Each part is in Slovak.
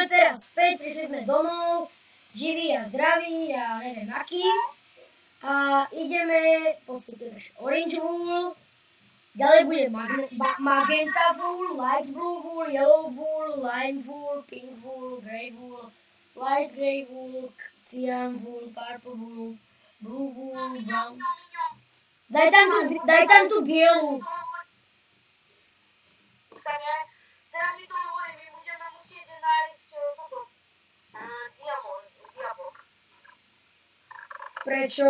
sme teraz späť, prišli sme domov, živí a zdraví a neviem aký. A ideme postupne orange wool, ďalej bude magenta wool, light blue wool, yellow wool, lime wool, pink wool, grey wool, light grey wool, cyan wool, purple wool, blue wool, brown. Daj tam tú bielu. Teraz mi to hovorí, my budeme musieť nájsť toto. Diabok. Prečo?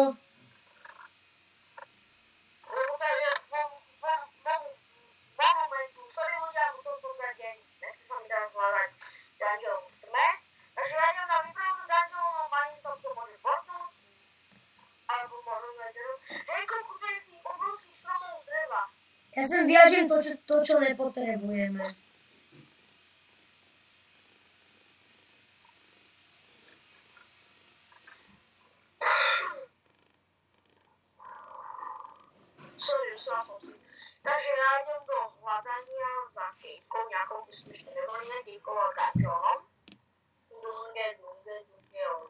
Lebo to je v momentu, sorry ľudia, musel som dať deň, nechci sa mi teraz zvládať dungeon v tme, takže ja idem na výpravu dungeonom, ani som to môže bortnúť, alebo možno vedel. Hej, koľko to je tých obrovských stromov dreva. Ja sem vyjažem to, čo nepotrebujeme. Sorry, usla som si. Takže ja idem do hľadania za kejkou, nejakou, kde sme ešte nevolíme, kejkou a dungeonom. Dungeon.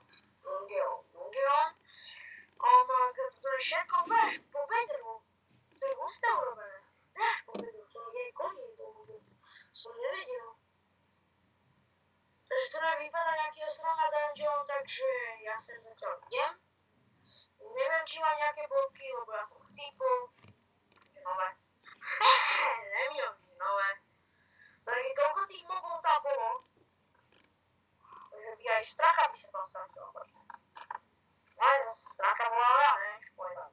To je všetko po bedru. To je husté urobené. Po bedru, to je koní, to som nevedel. Takže to nám vypadá nejaký strana dungeon, takže ja sem zatiaľ idem. Neviem, či mám nejaké bloky, lebo ja som chcípol. Nové. Neviem, nové. Takže koľko tých mobov tam bolo? Takže by aj stracha by sa tam stratila. Aj stracha bola, ale neviem, či povedať.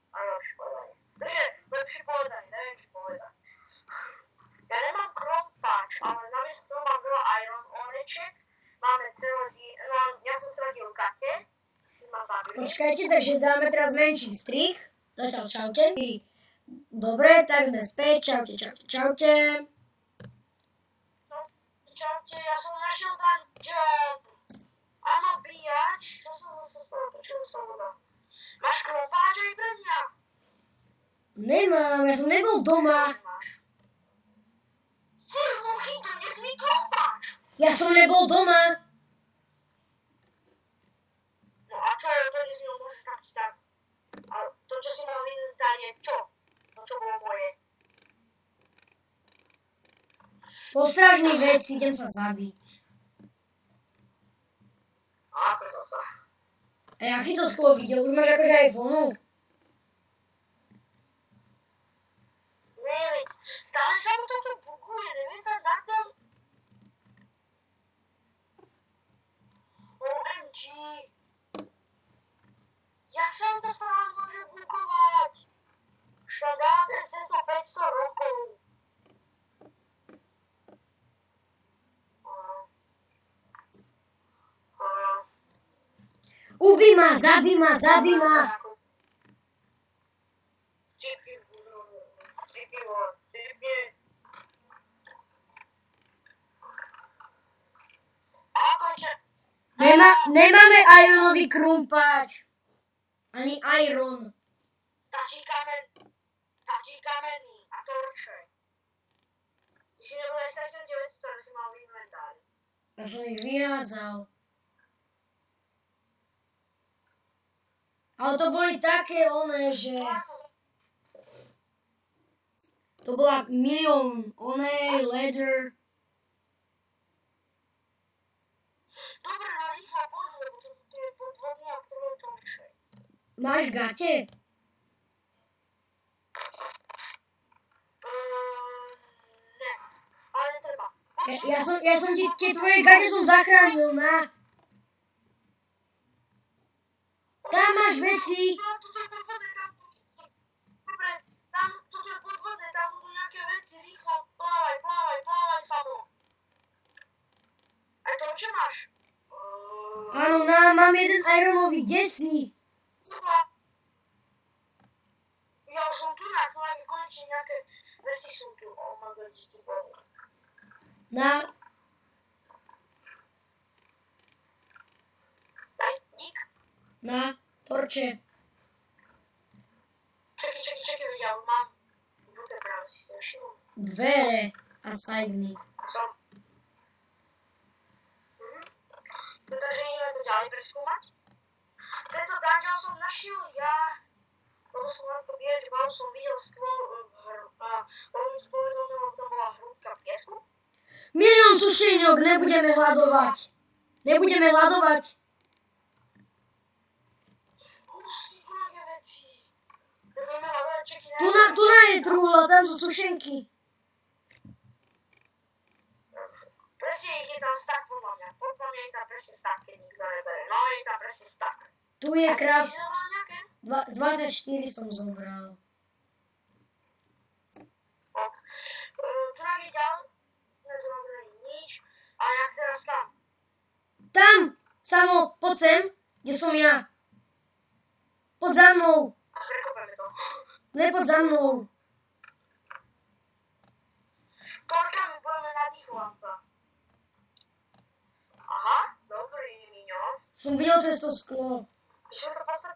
Aj lepšie povedať. Takže lepšie povedať, neviem, či povedať. Ja nemám krompáč, ale namiesto toho mám veľa iron oreček. Máme celý, no ja som stratil kate. Počkajte, takže dáme teraz menší strich. Zatiaľ čaute. Dobre, tak sme späť. Čaute. No, čaute, ja som našiel dungeon. Áno, bíjač. Čo som zase stalo? Počul som voda. Máš krompáč aj pre mňa? Nemám, ja som nebol doma. Si hluchý, to nesmí krompáč. Ja som nebol doma. No a čo je to, že si ho môžeš tak? A to, čo si mal vynútať, je čo? To, čo bolo moje. Postráž mi veci, idem sa zabiť. A ako to sa? A jak si to sklo videl? Už máš akože iPhoneu? Neveď, stále sa mu toto buguje, neviem tam dať tam. OMG. Jak sa mu to správne môže bugovať? Šadáte 500 rokov. Ubij ma, zabij ma. Nemáme ironový krumpáč. Ani iron. Stačí kamení a torče. Ty si nebol aj takto 900, ktoré si mal v inventári. Ja som ich vyhádzal. Ale to boli také oné, že... To bola milión onej, leather. Dobre, na rýchlo poď, lebo to je podvodný a ktoré torče. Máš gate? Ne, ale netreba. Ja som ti tie tvoje gate som zachránil, na. Tam máš veci. Dobre, tam, toto je podvodné, tam budú nejaké veci, rýchlo, plávaj, samo. Aj to, čo máš? Áno, mám jeden ironový, kde si? Ja už som tu konečne nejaké veci sú tu. Oh my god, ty bol. Na. Daj, dík. Na, torče. Čakaj, ja mám. Bude práve si sa všimol. Dvere a sajny. Som. Takže ideme to ďalej preskúmať. Tento dungeon som našiel ja, lebo som na to biežal, som videl skôr on spovedal, že to bola hrúdka piesku. Milión sušeniok, nebudeme hľadovať. Nebudeme hľadovať. Tu na je trúhla, tam sú sušenky. Presne je tam stak podľa mňa. Podľa mňa je tam presne stak, keď nikto nebere. No je tam presne stak. Tu je craft. 24 som zobral. Tu nám je ďalej. Nezobral nič. Ale jak teraz tam? Tam, Samo, poď sem, kde som ja. Poď za mnou. A prekopeme to. Nepoď za mnou. Torkami budeme nadýchovať sa. Aha, dobrý, Miňo. Som videl cez to sklo. Píšem to pasať?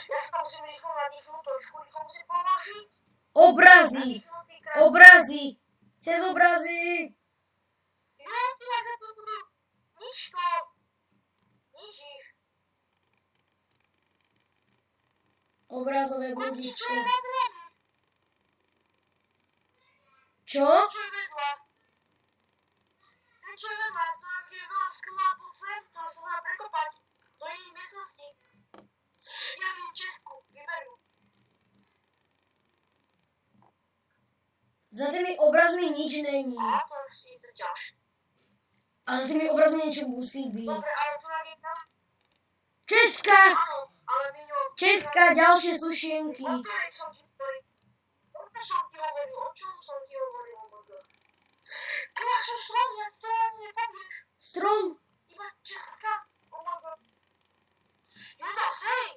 Ja sa tam musím rýchlo nadýchnúť, trošku rýchlo musím položiť. Obrazy. Obrazy. Cez obrazy. Nič to. Nič ich. Obrazové bludisko. Čo je vedľa? Čo? Čo je vedľa? Čo je vedľa? To je veľa skla po sem, to sa dá prekopať. To je iný miestnosti. Ja viem Česku, vyberú. Za tými obrazmi nič není. Aha, to je to ťažšie. A za tými obrazmi niečo musí byť. Dobre, ale tu nám je tam. Česka! Áno, ale Miňo. Česka, ďalšie sušienky. O ktorej som ti hovoril? O čom som ti hovoril? O čom som ti hovoril? Ja som strom, ja to nepovieš. Strom. Iba Česka. Oh my god. Juda, sej!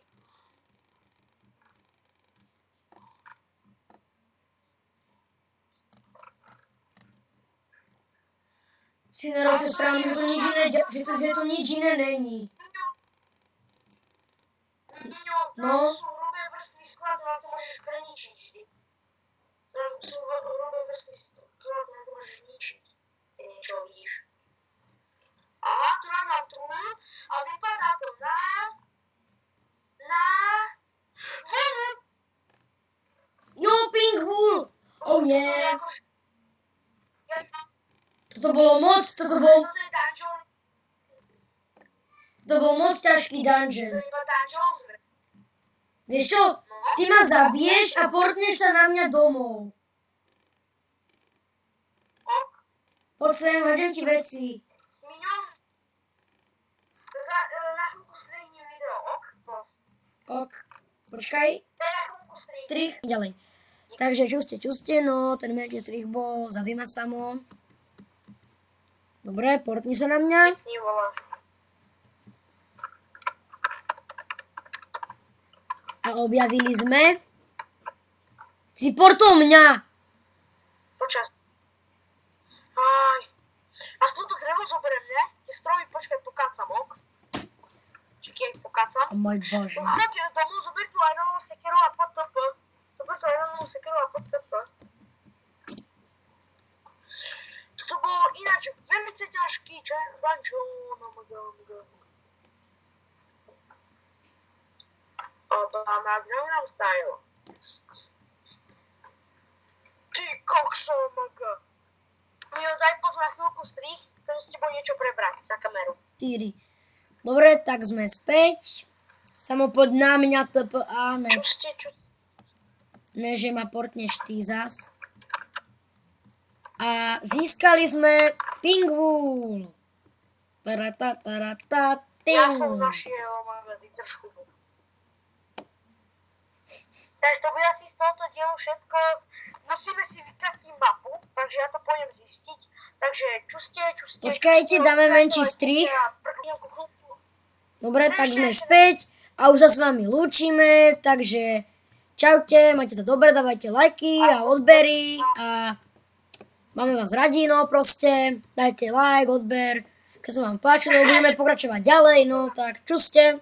Si nerobte srandu, že to nič iné není. Miňo, No. sú hrubé vrstvy skla, to na to môžeš preničiť vždy. Tam sú hrubé vrstvy skla, to na to môžeš ničiť. Keď niečo vidíš. Aha, tu nám mám trúnu a vypadá to na vodu. Jo, ping wool. Oh yeah. Toto bolo moc, toto bol moc ťažký dungeon. Vieš čo? Ty ma zabiješ a portneš sa na mňa domov. Poď sem, hodím ti veci. Ok, počkaj. Strich, ďalej. Takže čuste, no, ten menší strich bol, zabij ma Samo. Dobre, portni sa na mňa. A objavili sme. Si portol mňa. Počas. Aj. Aspoň to drevo zoberiem, ne? Tie stromy, počkaj, pokácam, ok? Čekaj, pokácam. O môj Bože. Choď domov, zober tu ironovú sekeru a pod TP. Zober tu ironovú sekeru a pod TP. To bolo ináč veľmi ťažký dungeon. To má Gangnam Style. Ty kokso, maga. Mio, daj poz na chvíľku strich, chcem s tebou niečo prebrať za kameru. Týri. Dobre, tak sme späť. Samo poď na mňa TPA, ne. Ne, že ma portneš ty zas. A získali sme ping wool. Tarata, Ja som našiel, maga, ty trošku. Tak to bude asi z tohoto dielu všetko. Musíme si vykratiť mapu, takže ja to pôjdem zistiť. Takže čuste. Počkajte, dáme menší strich. Dobre, tak sme späť a už sa s vami lúčime, takže čaute, majte sa dobre, dávajte lajky a odbery a máme vás radi, no proste, dajte like, odber, keď sa vám páčilo, budeme pokračovať ďalej, no tak čuste.